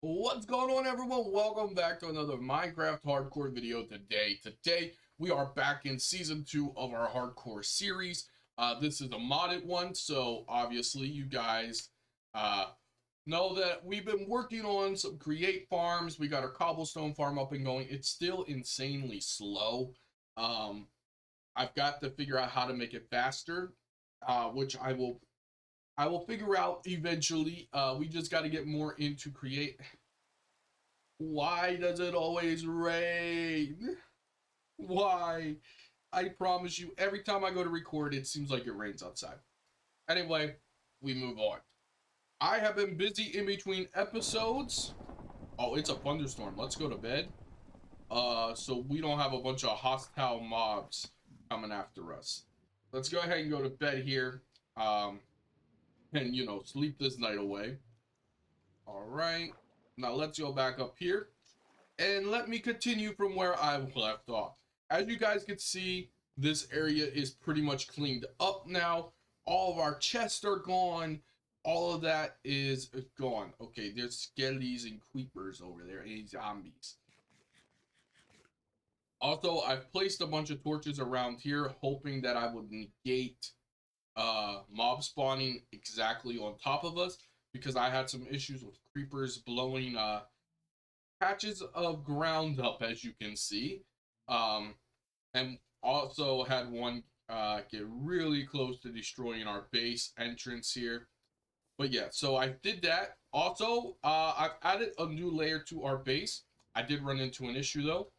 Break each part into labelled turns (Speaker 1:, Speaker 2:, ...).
Speaker 1: What's going on, everyone? Welcome back to another Minecraft hardcore video today. We are back in season 2 of our hardcore series. This is a modded one, so obviously you guys uh, know that we've been working on some create farms. We got our cobblestone farm up and going. It's still insanely slow. Um, I've got to figure out how to make it faster, which I will figure out eventually. We just got to get more into create. Why does it always rain? Why? I promise you, every time I go to record, it seems like it rains outside. Anyway, we move on. I have been busy in between episodes. Oh, it's a thunderstorm. Let's go to bed. So we don't have a bunch of hostile mobs coming after us. Let's go ahead and go to bed here. Um, and sleep this night away. All right. Now let's go back up here. And let me continue from where I left off. As you guys can see, this area is pretty much cleaned up now. All of our chests are gone. All of that is gone. Okay, there's skellies and creepers over there and zombies. Also, I've placed a bunch of torches around here, hoping that I would negate mob spawning exactly on top of us, because I had some issues with creepers blowing patches of ground up, as you can see, and also had one get really close to destroying our base entrance here. But yeah, so I did that. Also, I've added a new layer to our base. I did run into an issue though.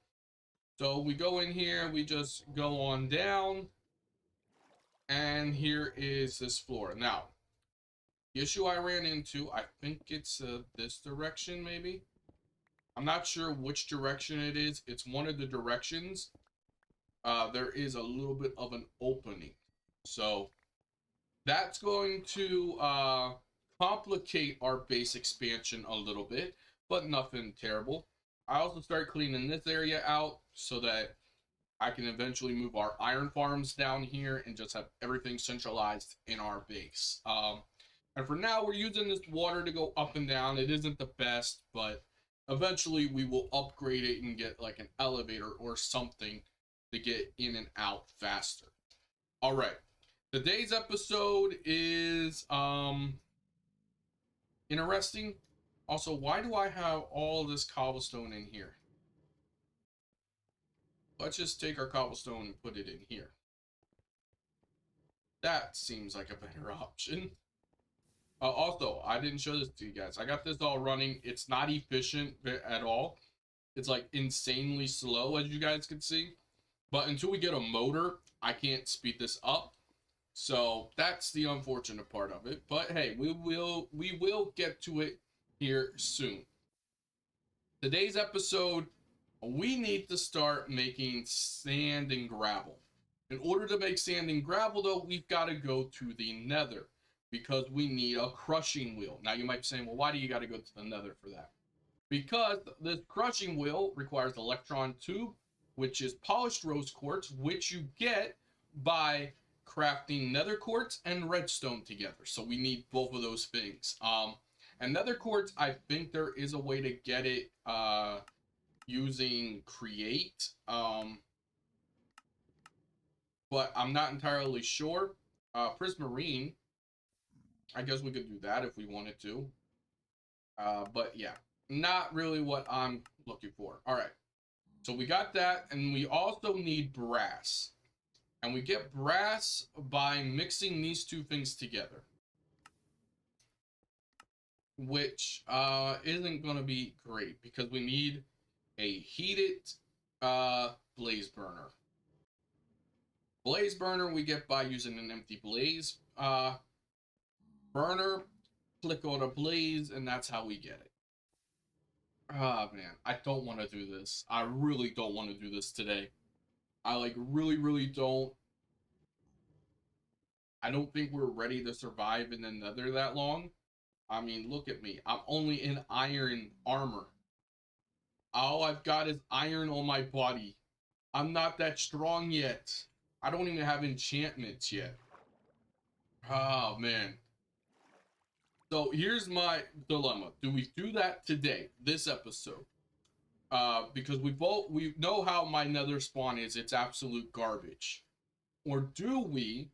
Speaker 1: So we go in here, we just go on down, and here is this floor. Now, the issue I ran into, I think it's this direction maybe. I'm not sure which direction it is. It's one of the directions. There is a little bit of an opening. So that's going to complicate our base expansion a little bit, but nothing terrible. I also start cleaning this area out so that I can eventually move our iron farms down here and just have everything centralized in our base. And for now, we're using this water to go up and down. It isn't the best, but eventually we will upgrade it and get like an elevator or something to get in and out faster. All right. Today's episode is interesting. Also, why do I have all this cobblestone in here? Let's just take our cobblestone and put it in here. That seems like a better option. Also, I didn't show this to you guys. I got this all running. It's not efficient at all. It's like insanely slow, as you guys can see. But until we get a motor, I can't speed this up. So that's the unfortunate part of it. But hey, we will get to it here soon. Today's episode, we need to start making sand and gravel. In order to make sand and gravel, though, we've got to go to the Nether, because we need a crushing wheel. Now you might be saying, well, why do you got to go to the Nether for that? Because this crushing wheel requires electron tube, which is polished rose quartz, which you get by crafting nether quartz and redstone together. So we need both of those things. And nether quartz, I think there is a way to get it using create, but I'm not entirely sure. Prismarine, I guess we could do that if we wanted to. But yeah, not really what I'm looking for. All right. So we got that, and we also need brass. And we get brass by mixing these two things together, which isn't going to be great because we need a heated blaze burner. Blaze burner we get by using an empty blaze burner, click on a blaze, and that's how we get it. Ah, man, I don't want to do this. I really don't want to do this today. I really don't. I don't think we're ready to survive in the Nether that long. I mean, look at me. I'm only in iron armor. All I've got is iron on my body. I'm not that strong yet. I don't even have enchantments yet. Oh, man. So here's my dilemma: do we do that today, this episode? Because we know how my Nether spawn is; it's absolute garbage. Or do we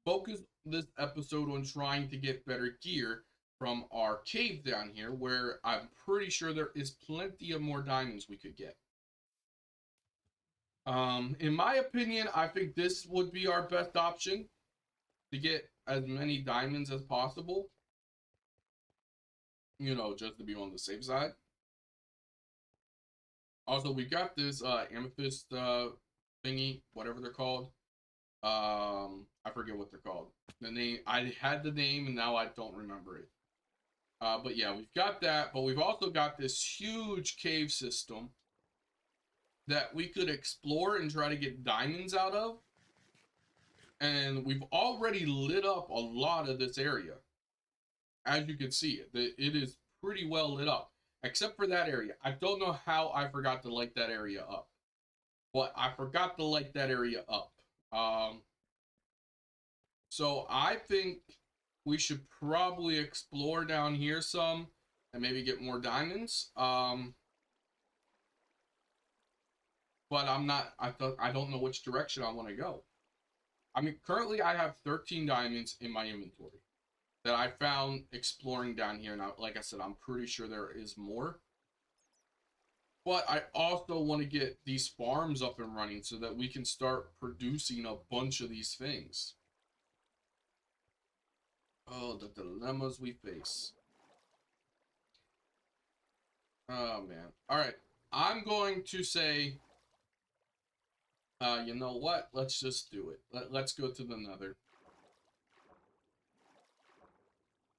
Speaker 1: focus this episode on trying to get better gear from our cave down here, where I'm pretty sure there is plenty of more diamonds we could get? In my opinion, I think this would be our best option to get as many diamonds as possible. You know, just to be on the safe side. Also, we got this amethyst thingy, whatever they're called. I forget what they're called. The name, I had the name and now I don't remember it. But yeah, we've got that, but we've also got this huge cave system that we could explore and try to get diamonds out of. And we've already lit up a lot of this area. As you can see, it is pretty well lit up, except for that area. I don't know how I forgot to light that area up, but I forgot to light that area up. So I think we should probably explore down here some and maybe get more diamonds. But I don't know which direction I want to go. I mean, currently I have 13 diamonds in my inventory that I found exploring down here. Now, like I said, I'm pretty sure there is more. But I also want to get these farms up and running so that we can start producing a bunch of these things. Oh, the dilemmas we face. Oh, man. All right. I'm going to say, you know what? Let's just do it. Let's go to the Nether.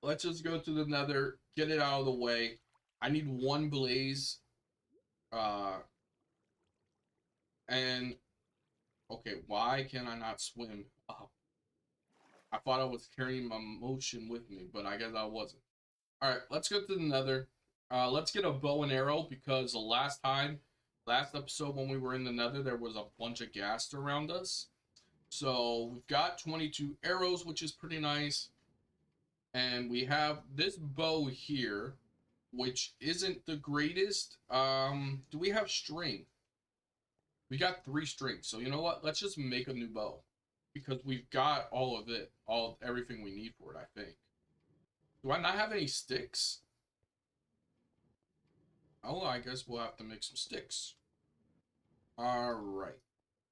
Speaker 1: Let's just go to the Nether, get it out of the way. I need one blaze. And, okay, why can I not swim up? I thought I was carrying my motion with me, but I guess I wasn't. All right, let's go to the Nether. Let's get a bow and arrow because the last episode when we were in the Nether, there was a bunch of ghast around us. So we've got 22 arrows, which is pretty nice. And we have this bow here, which isn't the greatest. Do we have string? We got 3 strings. So you know what? Let's just make a new bow. Because we've got all of it. Everything we need for it, I think. Do I not have any sticks? Oh, I guess we'll have to make some sticks. Alright.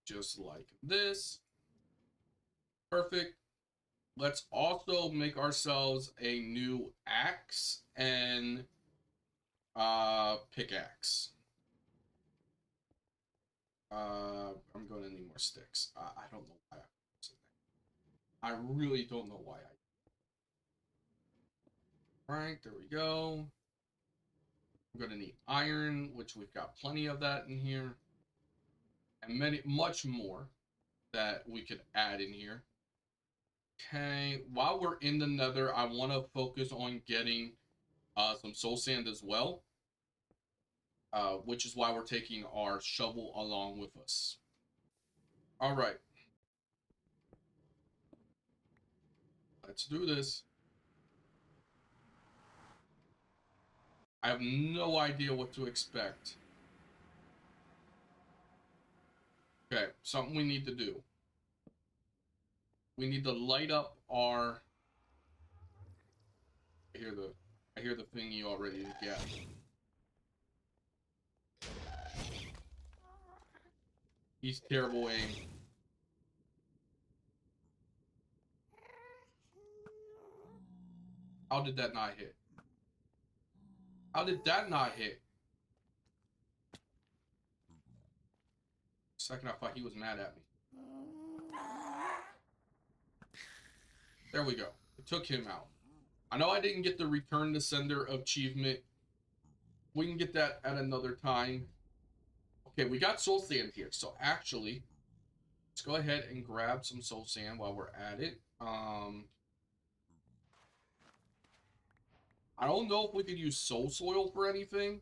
Speaker 1: Just like this. Perfect. Let's also make ourselves a new axe and pickaxe. I'm going to need more sticks. I don't know why I really don't know why Alright, there we go. I'm going to need iron, which we've got plenty of that in here. And much more that we could add in here. Okay, while we're in the Nether, I want to focus on getting some soul sand as well. Which is why we're taking our shovel along with us. All right. Let's do this. I have no idea what to expect. Okay, something we need to do. We need to light up our... I hear the thingy already to get. He's terrible aim. How did that not hit? How did that not hit? Second, I thought he was mad at me. There we go. It took him out. I know I didn't get the Return to Sender achievement. We can get that at another time. Okay, we got soul sand here. So actually, let's go ahead and grab some soul sand while we're at it. I don't know if we could use soul soil for anything.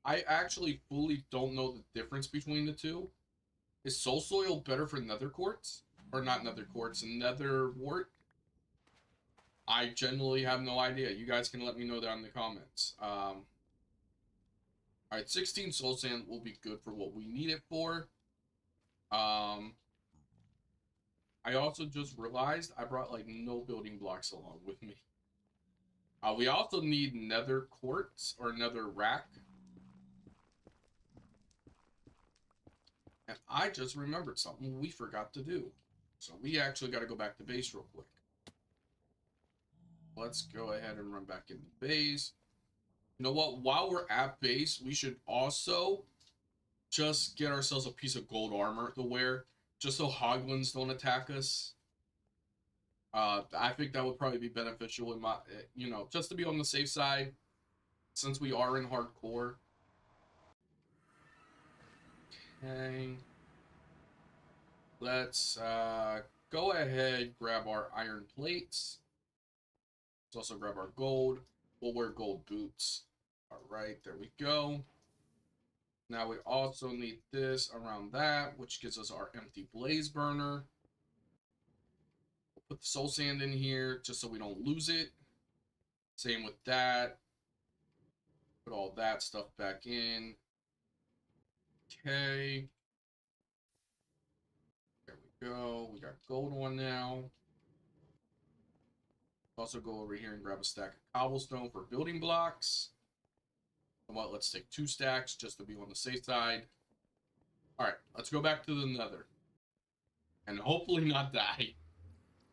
Speaker 1: I actually fully don't know the difference between the two. Is soul soil better for nether quartz? Or not nether quartz, nether wart? I generally have no idea. You guys can let me know that in the comments. All right, 16 soul sand will be good for what we need it for. Um, I also just realized I brought like no building blocks along with me. We also need nether quartz or nether rack. And I just remembered something we forgot to do. So we actually got to go back to base real quick. Let's go ahead and run back into base. You know what? While we're at base, we should also just get ourselves a piece of gold armor to wear, just so hoglins don't attack us. I think that would probably be beneficial in my, you know, just to be on the safe side, since we are in hardcore. Okay. Let's go ahead, grab our iron plates. Let's also grab our gold. We'll wear gold boots. All right, there we go. Now we also need this around that, which gives us our empty blaze burner. We'll put the soul sand in here just so we don't lose it. Same with that. Put all that stuff back in. Okay. There we go. We got gold one now. Also go over here and grab a stack of cobblestone for building blocks. And what? Let's take 2 stacks just to be on the safe side. All right, let's go back to the nether. And hopefully not die.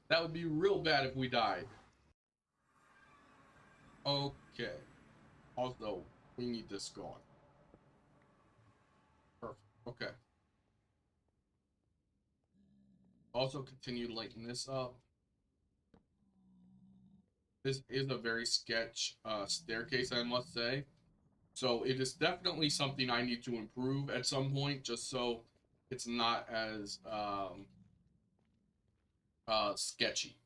Speaker 1: That would be real bad if we died. Okay. Also, we need this gone. Perfect. Okay. Also, continue lighting this up. This is a very sketch staircase, I must say. So it is definitely something I need to improve at some point, just so it's not as sketchy.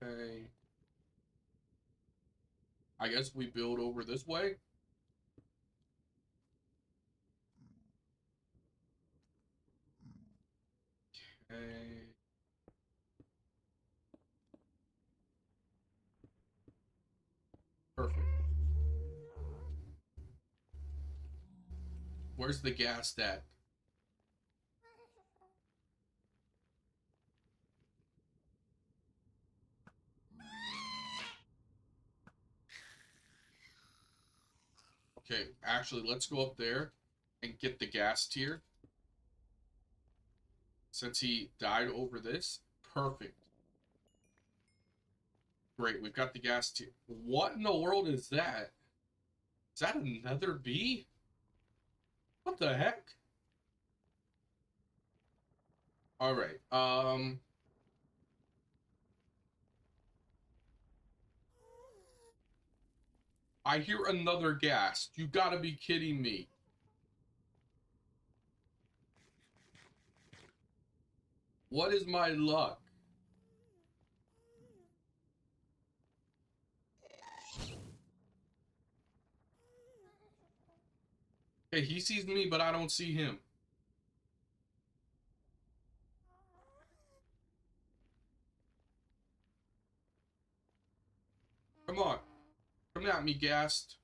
Speaker 1: Okay. I guess we build over this way. Okay. Perfect. Where's the gas at? Okay, actually, let's go up there and get the gas tier. Since he died over this, perfect. Great, we've got the gas tier. What in the world is that? Is that another bee? What the heck? All right. I hear another ghast. You gotta be kidding me. What is my luck? Okay, he sees me, but I don't see him. Come on. Come at me, ghast.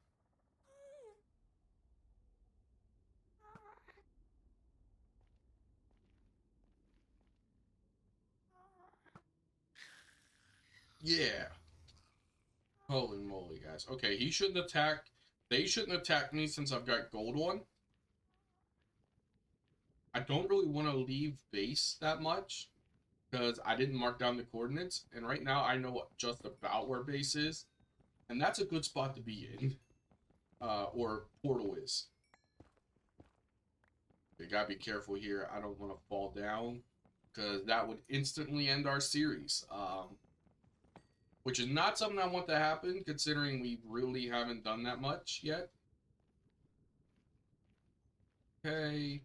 Speaker 1: Yeah. Holy moly, guys. Okay, he shouldn't attack. They shouldn't attack me since I've got gold on. I don't really want to leave base that much because I didn't mark down the coordinates. And right now I know just about where base is. And that's a good spot to be in. Or portal is. You gotta be careful here. I don't want to fall down because that would instantly end our series. Which is not something I want to happen considering we really haven't done that much yet. Okay.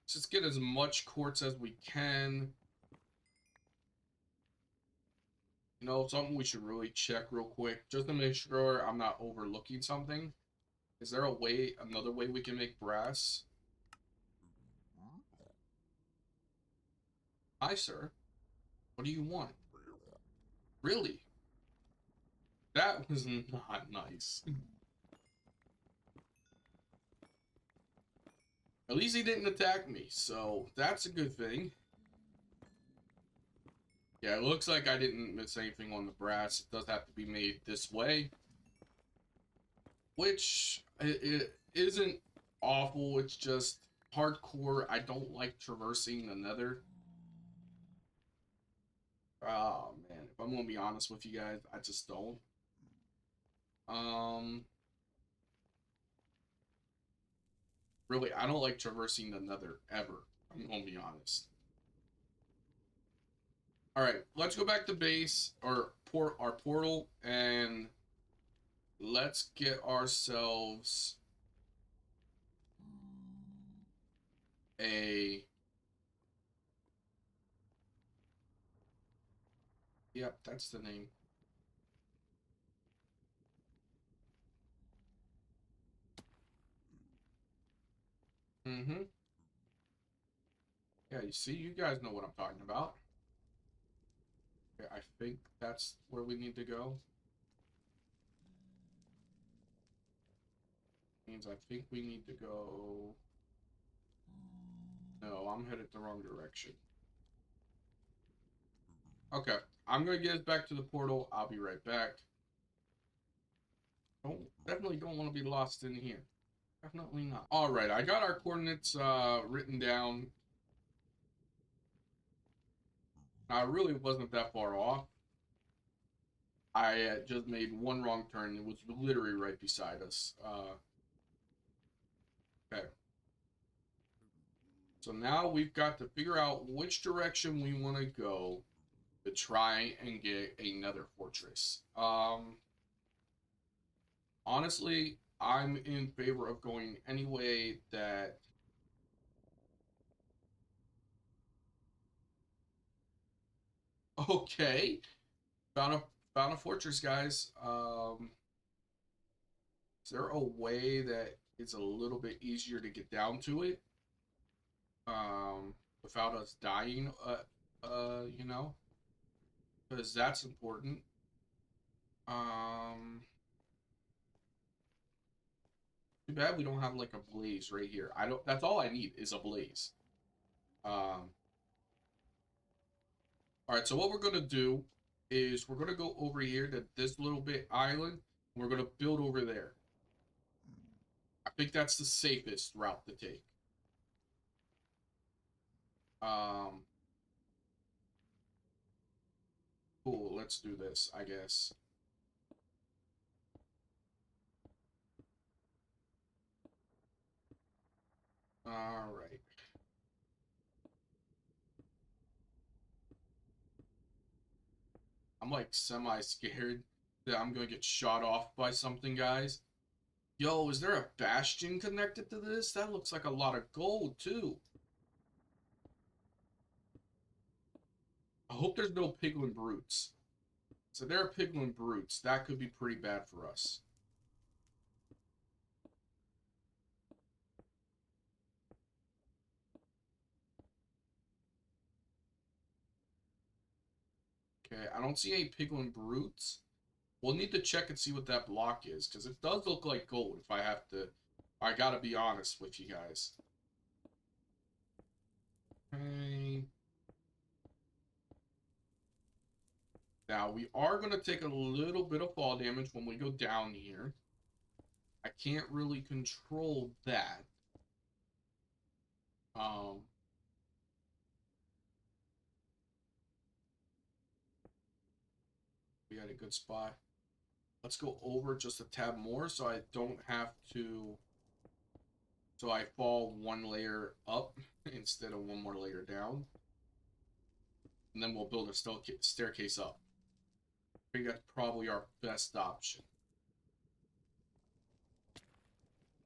Speaker 1: Let's just get as much quartz as we can. You know, something we should really check real quick just to make sure I'm not overlooking something. Is there a way, another way we can make brass? Hi, sir. What do you want? Really? That was not nice. At least he didn't attack me, so that's a good thing. Yeah, it looks like I didn't miss anything on the brass. It does have to be made this way, which it isn't awful. It's just hardcore. I don't like traversing the nether. Oh man, if I'm gonna be honest with you guys, I just don't. Um, really, I don't like traversing the nether ever. I'm gonna be honest. All right, let's go back to base or our portal, and let's get ourselves a. Yep, that's the name. Mm-hmm. Yeah, you see, you guys know what I'm talking about. Okay, I think that's where we need to go. Means I think we need to go. No, I'm headed the wrong direction. Okay, I'm gonna get us back to the portal. I'll be right back. Definitely don't want to be lost in here. Definitely not. All right, I got our coordinates written down. I really wasn't that far off. I just made one wrong turn. It was literally right beside us. Okay. So now we've got to figure out which direction we want to go to try and get another fortress. Honestly, I'm in favor of going any way that. Okay, found a found a fortress, guys. Is there a way that it's a little bit easier to get down to it? Without us dying, you know, because that's important. Um, Too bad we don't have like a blaze right here. I don't. That's all I need is a blaze. Um, all right. So what we're gonna do is we're gonna go over here to this little bit island. And we're gonna build over there. I think that's the safest route to take. Um, cool. Let's do this. I guess. All right. I'm like semi scared that I'm gonna get shot off by something, guys. Yo, is there a bastion connected to this? That looks like a lot of gold too. I hope there's no piglin brutes. So there are piglin brutes. That could be pretty bad for us. Okay, I don't see any piglin brutes. We'll need to check and see what that block is, because it does look like gold if I have to. I gotta be honest with you guys. Okay. Now, we are going to take a little bit of fall damage when we go down here. I can't really control that. Um, we got a good spot. Let's go over just a tab more so I don't have to. So I fall one layer up instead of one more layer down. And then we'll build a staircase up. I think that's probably our best option.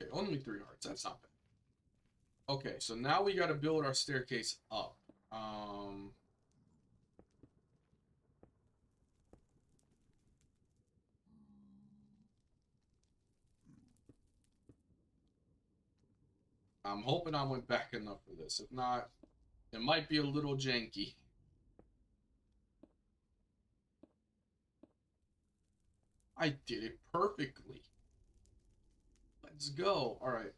Speaker 1: Okay, only 3 hearts. That's not bad. Okay, so now we got to build our staircase up. I'm hoping I went back enough for this. If not, it might be a little janky. I did it perfectly. Let's go. All right.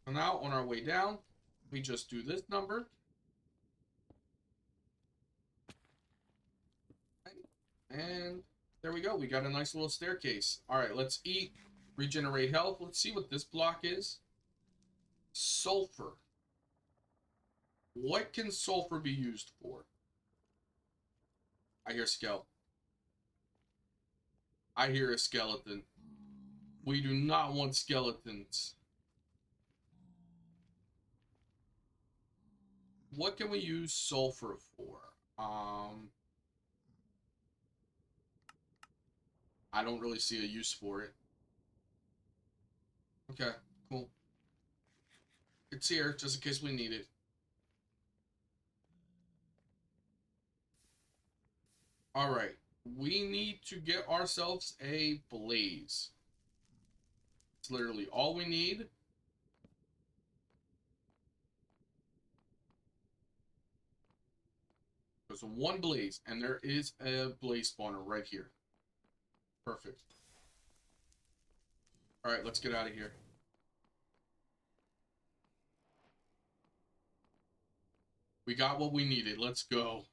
Speaker 1: So now on our way down, we just do this number. And there we go. We got a nice little staircase. All right, let's eat, regenerate health. Let's see what this block is. Sulfur. What can sulfur be used for? I hear skeleton. I hear a skeleton. We do not want skeletons. What can we use sulfur for? I don't really see a use for it. Okay, cool. It's here, just in case we need it. Alright, we need to get ourselves a blaze. It's literally all we need. There's one blaze, and there is a blaze spawner right here. Perfect. Alright, let's get out of here. We got what we needed. Let's go.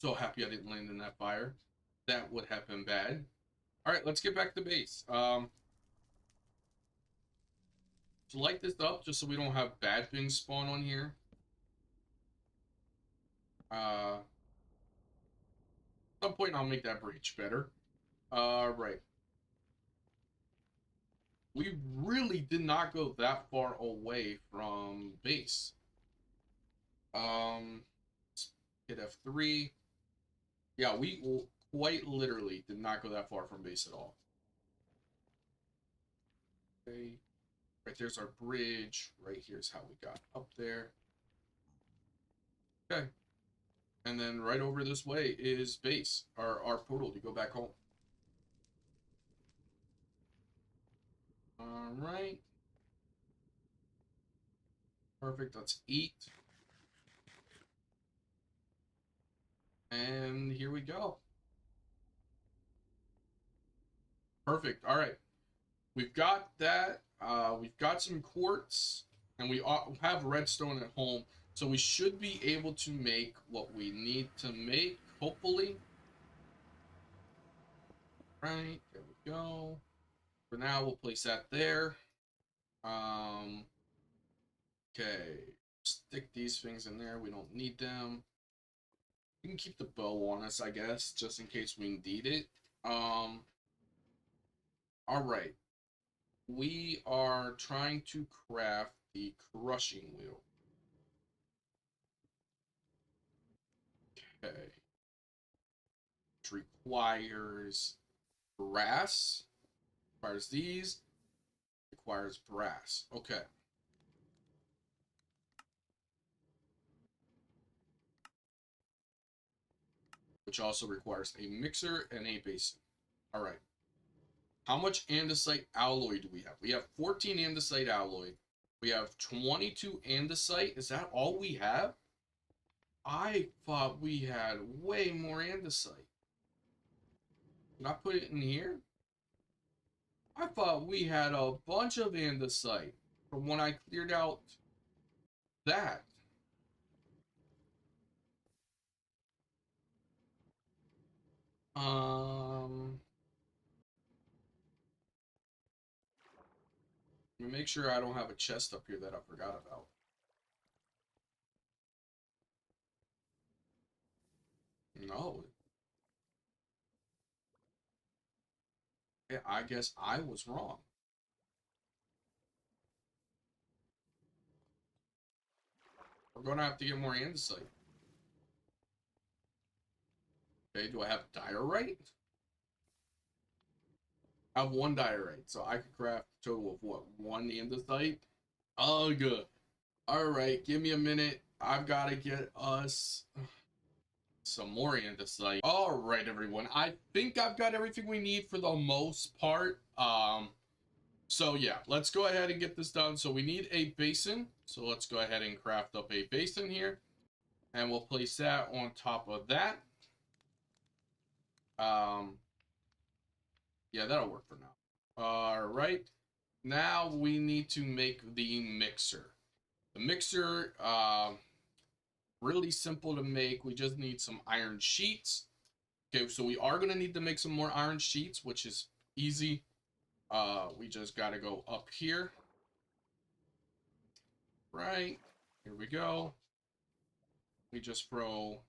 Speaker 1: So happy I didn't land in that fire. That would have been bad. Alright, let's get back to base. To light this up, just so we don't have bad things spawn on here. At some point I'll make that bridge better. Right. We really did not go that far away from base. Hit F3. Yeah, we quite literally did not go that far from base at all. Okay. Right there's our bridge. Right here's how we got up there. Okay. And then right over this way is base, our portal to go back home. All right. Perfect. Let's eat. And here we go. Perfect. All right. We've got that. We've got some quartz, and we have redstone at home. So we should be able to make what we need to make, hopefully. Right, there we go. For now, we'll place that there. Okay. Stick these things in there. We don't need them. We can keep the bow on us, I guess, just in case we need it. All right. We are trying to craft the crushing wheel. Okay. Which requires brass. Requires these. Requires brass. Okay. Which also requires a mixer and a basin. All right. How much andesite alloy do we have? We have 14 andesite alloy. We have 22 andesite. Is that all we have? I thought we had way more andesite. Did I put it in here? I thought we had a bunch of andesite from when I cleared out that. Let me make sure I don't have a chest up here that I forgot about. No. Yeah, I guess I was wrong. We're gonna have to get more andesite. Okay, do I have diorite? I have one diorite, so I could craft a total of what? One andesite? Oh, good. Alright, give me a minute. I've got to get us some more andesite. Alright, everyone. I think I've got everything we need for the most part. So yeah, let's go ahead and get this done. So we need a basin. So let's go ahead and craft up a basin here. And we'll place that on top of that. Yeah, that'll work for now. All right. Now we need to make the mixer. The mixer, really simple to make. We just need some iron sheets. Okay, so we are gonna need to make some more iron sheets, which is easy. We just gotta go up here. Right. Here we go. We just throw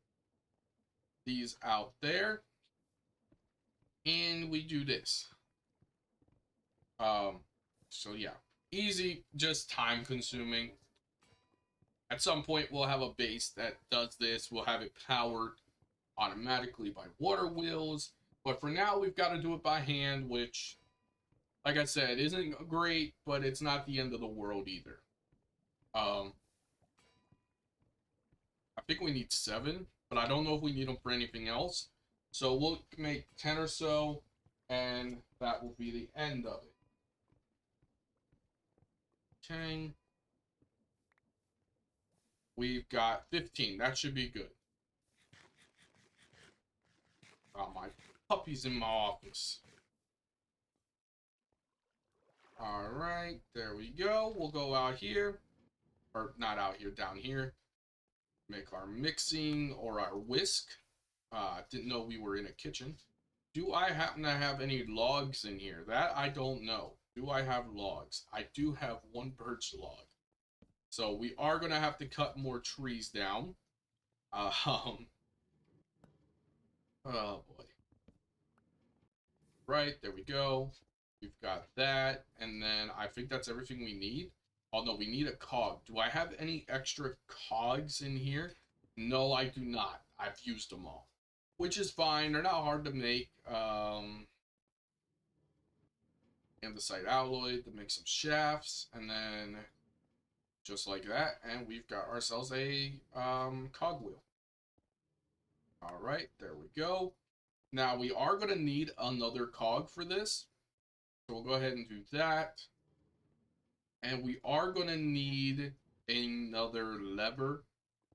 Speaker 1: these out there. And we do this. Um, so yeah. Easy, just time consuming. At some point we'll have a base that does this. We'll have it powered automatically by water wheels. But for now we've got to do it by hand, which, like I said, isn't great, but it's not the end of the world either. I think we need 7, but I don't know if we need them for anything else. So we'll make 10 or so, and that will be the end of it. Okay. We've got 15. That should be good. Oh, my puppy's in my office. All right, there we go. We'll go out here, or not out here, down here. Make our mixing or our whisk. Didn't know we were in a kitchen. Do I happen to have any logs in here? That I don't know. Do I have logs? I do have 1 birch log. So we are going to have to cut more trees down. Oh boy. Right, there we go. We've got that. And then I think that's everything we need. Oh no, we need a cog. Do I have any extra cogs in here? No, I do not. I've used them all. Which is fine. They're not hard to make. Andesite alloy to make some shafts. And then just like that. And we've got ourselves a cogwheel. All right, there we go. Now we are going to need another cog for this. So we'll go ahead and do that. And we are going to need another lever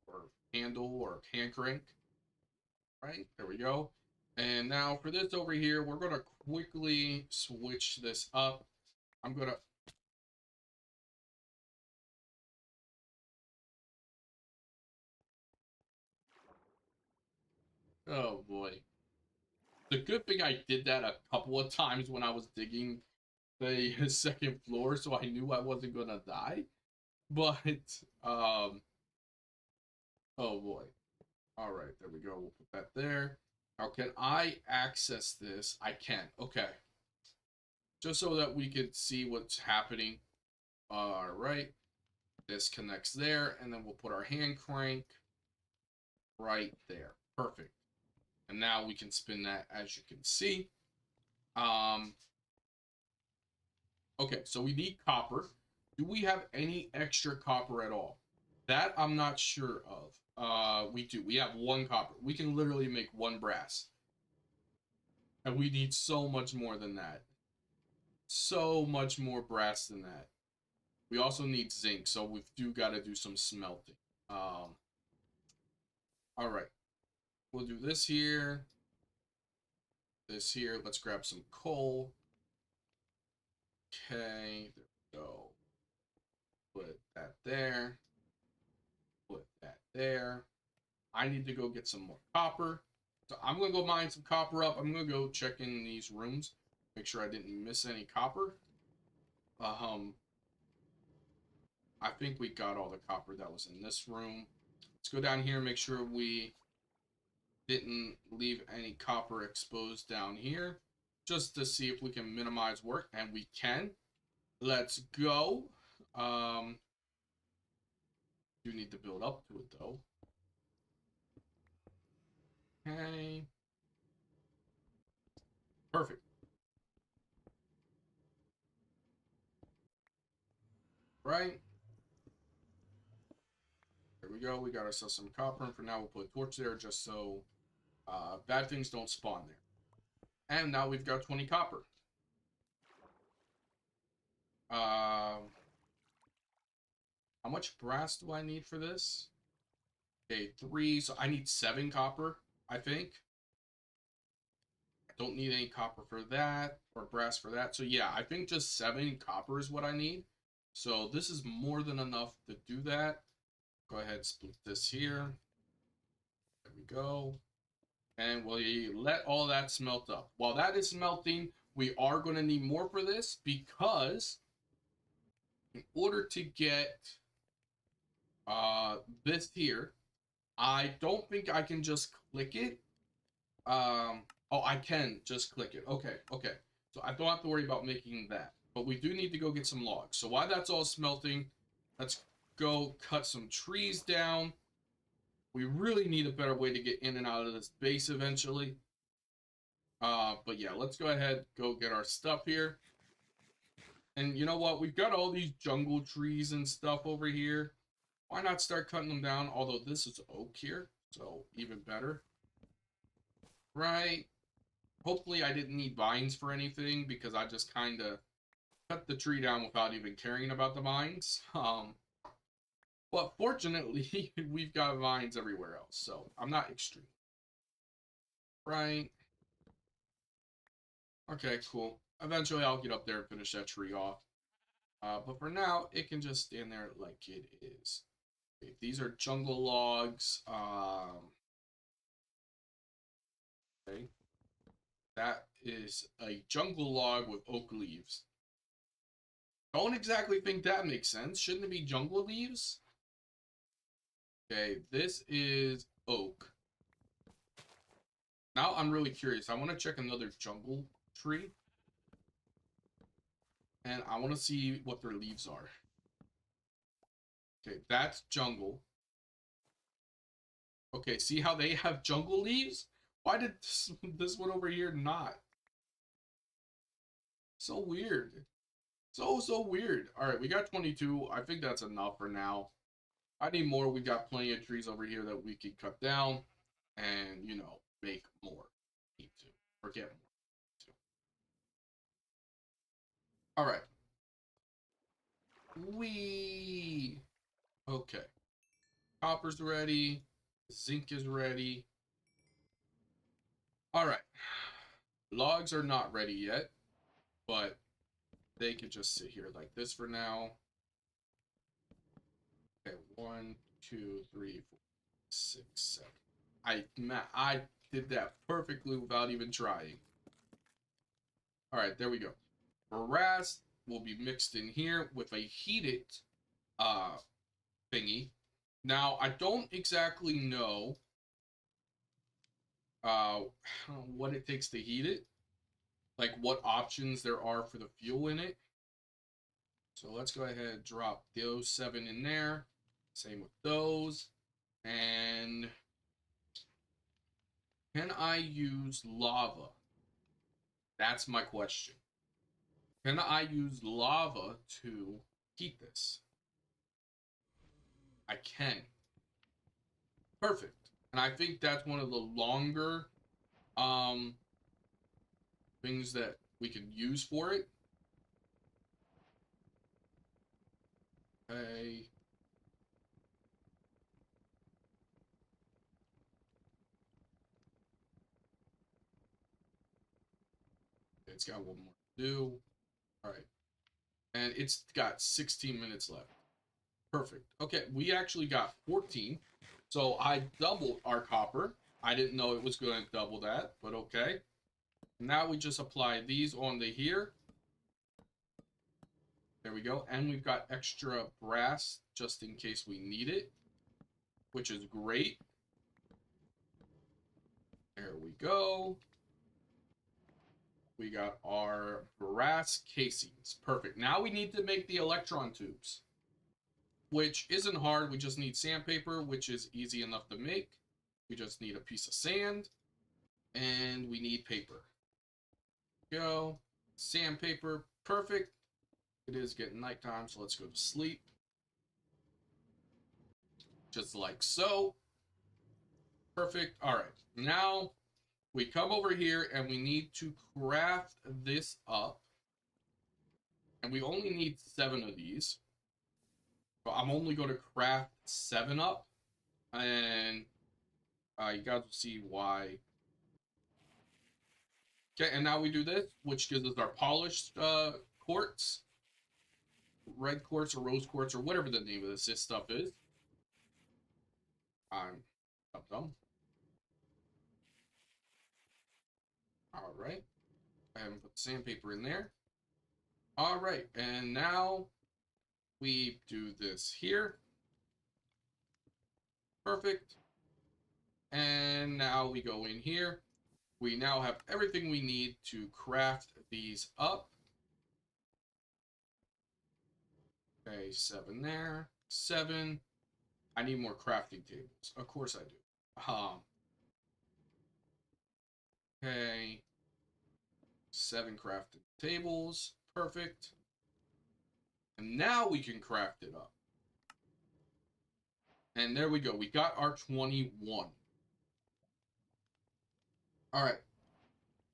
Speaker 1: or handle or hand crank. Right, there we go. And now for this over here, we're going to quickly switch this up. I'm going to... Oh boy. The good thing I did that a couple of times when I was digging the 2nd floor, so I knew I wasn't going to die. But, oh boy. All right, there we go. We'll put that there. Now, can I access this? I can. Okay. Just so that we can see what's happening. All right. This connects there, and then we'll put our hand crank right there. Perfect. And now we can spin that, as you can see. Okay, so we need copper. Do we have any extra copper at all? That I'm not sure of. We do. We have 1 copper. We can literally make 1 brass. And we need so much more than that. So much more brass than that. We also need zinc, so we do got to do some smelting. All right. We'll do this here. This here. Let's grab some coal. Okay. There we go. Put that there. Put that there. I need to go get some more copper. So I'm going to go mine some copper up. I'm going to go check in these rooms. Make sure I didn't miss any copper. I think we got all the copper that was in this room. Let's go down here and make sure we didn't leave any copper exposed down here. Just to see if we can minimize work. And we can. Let's go. Do need to build up to it though. Okay. Perfect. Right. There we go. We got ourselves some copper, and for now we'll put a torch there just so bad things don't spawn there. And now we've got 20 copper. How much brass do I need for this? Okay, 3. So I need 7 copper, I think. Don't need any copper for that, or brass for that. So yeah, I think just 7 copper is what I need. So this is more than enough to do that. Go ahead, split this here. There we go. And we let all that smelt up. While that is smelting, we are going to need more for this, because in order to get this here, I don't think I can just click it. Oh, I can just click it. Okay, okay. So I don't have to worry about making that. But we do need to go get some logs. So while that's all smelting, let's go cut some trees down. We really need a better way to get in and out of this base eventually. But yeah, let's go ahead, go get our stuff here. And you know what? We've got all these jungle trees and stuff over here. Why not start cutting them down? Although this is oak here, so even better. Right. Hopefully I didn't need vines for anything, because I just kind of cut the tree down without even caring about the vines. But fortunately, we've got vines everywhere else, so I'm not extreme. Right. Okay, cool. Eventually I'll get up there and finish that tree off. But for now, it can just stand there like it is. Okay, these are jungle logs. Okay. That is a jungle log with oak leaves. Don't exactly think that makes sense. Shouldn't it be jungle leaves? Okay, this is oak. Now I'm really curious. I want to check another jungle tree. And I want to see what their leaves are. Okay, that's jungle. Okay, see how they have jungle leaves? Why did this one over here not? So weird. So weird. All right, we got 22. I think that's enough for now. I need more. We got plenty of trees over here that we can cut down and, you know, make more. Need to. Or get more. All right. We. Okay. Copper's ready. Zinc is ready. All right. Logs are not ready yet, but they could just sit here like this for now. Okay, 1, 2, 3, 4, 6, 7. I did that perfectly without even trying. All right, there we go. Brass will be mixed in here with a heated thingy. Now, I don't exactly know uh, what it takes to heat it, like what options there are for the fuel in it. So let's go ahead and drop those 7 in there. Same with those. And can I use lava? That's my question. Can I use lava to heat this? I can. Perfect. And I think that's one of the longer um, things that we can use for it. Okay. It's got one more to do. All right. And it's got 16 minutes left. Perfect. Okay, we actually got 14. So I doubled our copper. I didn't know it was going to double that, but okay. Now we just apply these onto here. There we go. And we've got extra brass just in case we need it, which is great. There we go. We got our brass casings. Perfect. Now we need to make the electron tubes, which isn't hard. We just need sandpaper, which is easy enough to make. We just need a piece of sand, and we need paper. Go. Sandpaper. Perfect. It is getting nighttime, so let's go to sleep. Just like so. Perfect. All right. Now we come over here and we need to craft this up. And we only need 7 of these. So I'm only going to craft 7 up. And you guys will see why. Okay, and now we do this, which gives us our polished quartz, red quartz or rose quartz or whatever the name of this stuff is. I'm dumb. All right, I haven't put sandpaper in there. All right, and now we do this here. Perfect. And now we go in here. We now have everything we need to craft these up. Okay, 7 there. 7. I need more crafting tables. Of course I do. Okay. 7 crafting tables. Perfect. And now we can craft it up. And there we go. We got our 21. All right.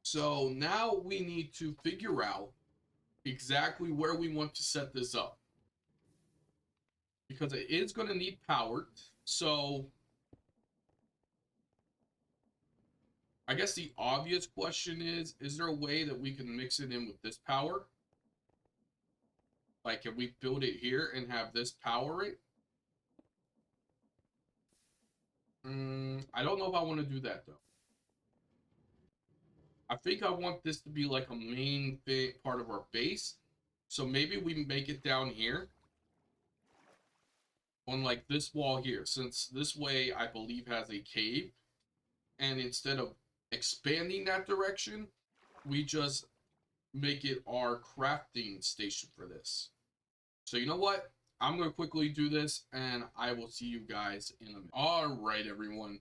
Speaker 1: So now we need to figure out exactly where we want to set this up. Because it is going to need power. So I guess the obvious question is there a way that we can mix it in with this power? Like, can we build it here and have this power it? I don't know if I want to do that, though. I think I want this to be like a main part of our base. So maybe we make it down here. On like this wall here. Since this way, I believe, has a cave. And instead of expanding that direction, we just make it our crafting station for this. So you know what? I'm going to quickly do this, and I will see you guys in a minute. All right, everyone.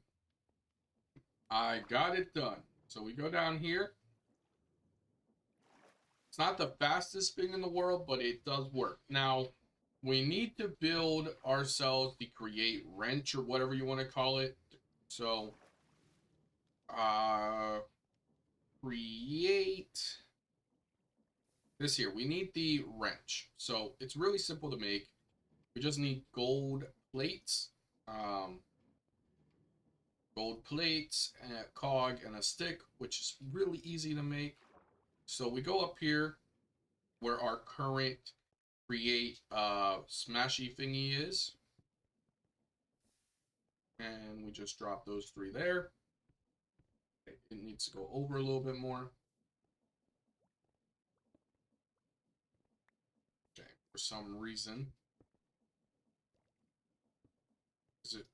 Speaker 1: I got it done. So we go down here. It's not the fastest thing in the world, but it does work. Now, we need to build ourselves the create wrench or whatever you want to call it. So, create this here. We need the wrench. So it's really simple to make. We just need gold plates, and a cog and a stick, which is really easy to make. So we go up here where our current create smashy thingy is, and we just drop those 3 there. Okay, it needs to go over a little bit more. Okay, for some reason, is it?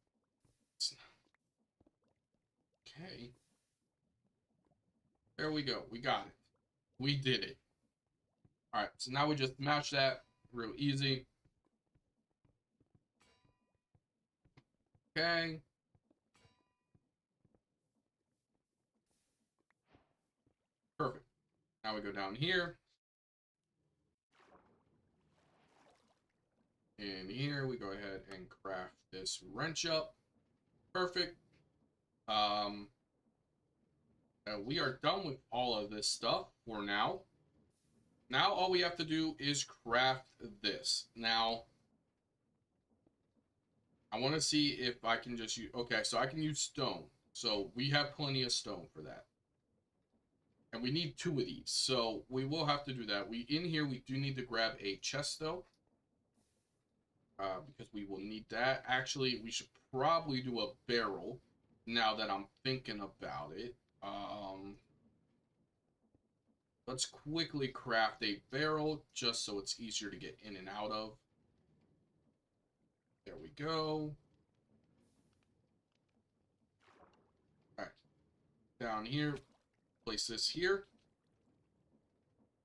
Speaker 1: Okay. There we go. We got it. We did it. All right. So now we just match that real easy. Okay. Perfect. Now we go down here. And here we go ahead and craft this wrench up. Perfect. We are done with all of this stuff for now. Now all we have to do is craft this. Now, I want to see if I can just use... Okay, so I can use stone. So we have plenty of stone for that. And we need 2 of these. So we will have to do that. In here, we do need to grab a chest, though. Because we will need that. Actually, we should probably do a barrel. Now that I'm thinking about it. Let's quickly craft a barrel just so it's easier to get in and out of. There we go. All right. Down here, place this here.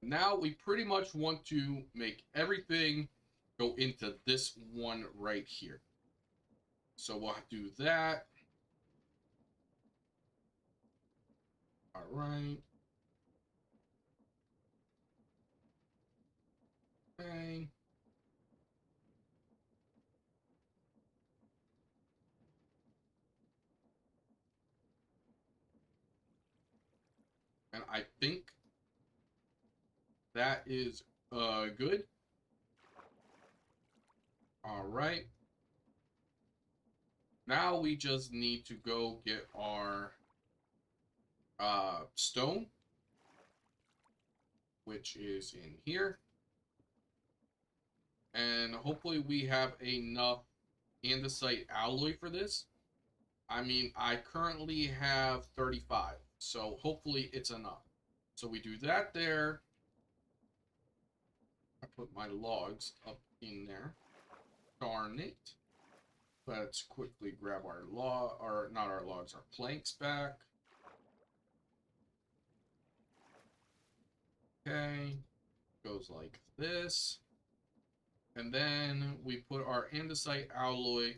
Speaker 1: Now we pretty much want to make everything go into this one right here. So we'll do that. All right. Okay. And I think that is good. All right. Now we just need to go get our stone. which is in here. And hopefully we have enough andesite alloy for this. I mean, I currently have 35, so hopefully it's enough. So we do that there. I put my logs up in there. Darn it. Let's quickly grab our or not our logs, our planks back. Okay. Goes like this. And then we put our andesite alloy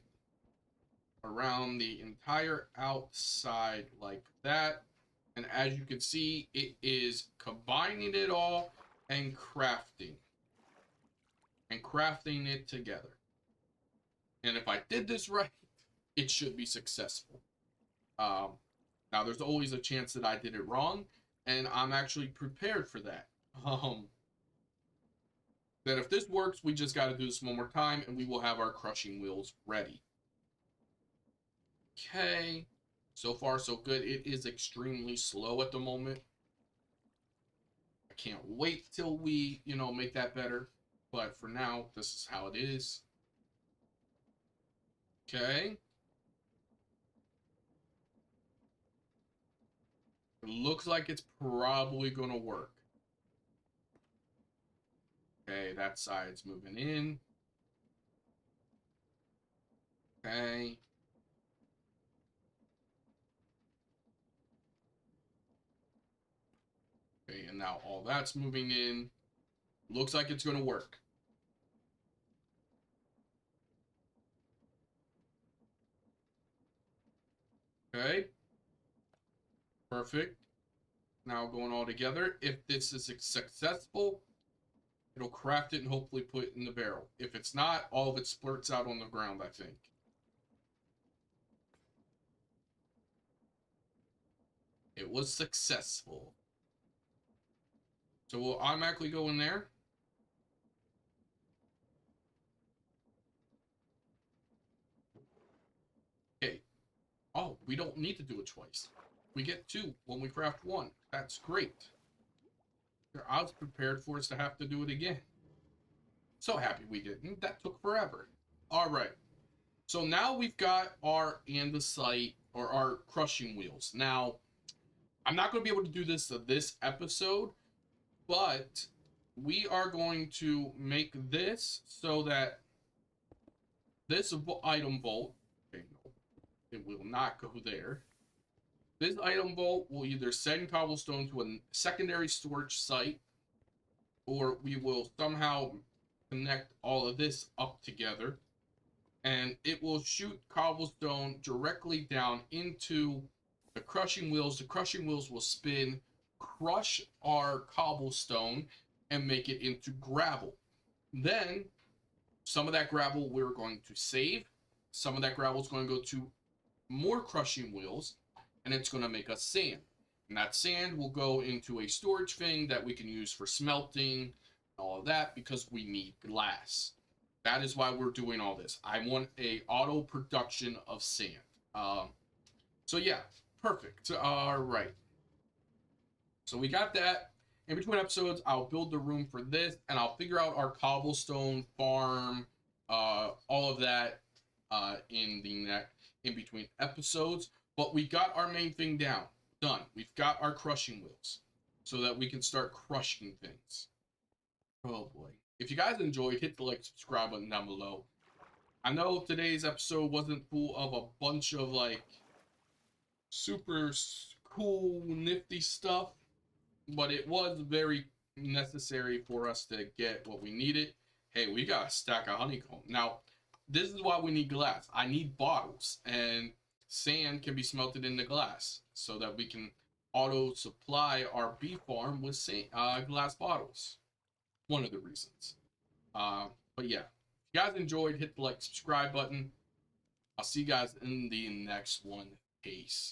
Speaker 1: around the entire outside like that. And as you can see, it is combining it all and crafting it together. And if I did this right, it should be successful. Now there's always a chance that I did it wrong, and I'm actually prepared for that. Then if this works, we just got to do this one more time, and we will have our crushing wheels ready. Okay, so far so good. It is extremely slow at the moment. I can't wait till we, make that better. But for now, this is how it is. Okay. It looks like it's probably going to work. Okay, that side's moving in. Okay. Okay, and now all that's moving in. Looks like it's going to work. Okay. Perfect. Now going all together. If this is successful, it'll craft it and hopefully put it in the barrel. If it's not, all of it splurts out on the ground, I think. It was successful. So we'll automatically go in there. Okay. Oh, we don't need to do it twice. We get 2 when we craft 1. That's great. I was prepared for us to have to do it again. So happy we didn't. That took forever. All right. So now we've got our andesite or our crushing wheels. Now, I'm not going to be able to do this episode, but we are going to make this so that this item vault, okay, no, it will not go there. This item vault will either send cobblestone to a secondary storage site, or we will somehow connect all of this up together, and it will shoot cobblestone directly down into the crushing wheels. The crushing wheels will spin, crush our cobblestone, and make it into gravel. Then, some of that gravel we're going to save. Some of that gravel is going to go to more crushing wheels, and it's going to make us sand. And that sand will go into a storage thing that we can use for smelting, all of that, because we need glass. That is why we're doing all this. I want a auto production of sand. So yeah, perfect. All right. So we got that. In between episodes, I'll build the room for this, and I'll figure out our cobblestone farm, all of that in between episodes. But we got our main thing down. Done. We've got our crushing wheels so that we can start crushing things. Oh boy. If you guys enjoyed, hit the like, subscribe button down below. I know today's episode wasn't full of a bunch of super cool, nifty stuff, but it was very necessary for us to get what we needed. Hey, we got a stack of honeycomb. Now, this is why we need glass. I need bottles, and sand can be smelted into glass so that we can auto supply our bee farm with glass bottles. One of the reasons. But yeah, if you guys enjoyed, hit the like, subscribe button. I'll see you guys in the next one. Peace.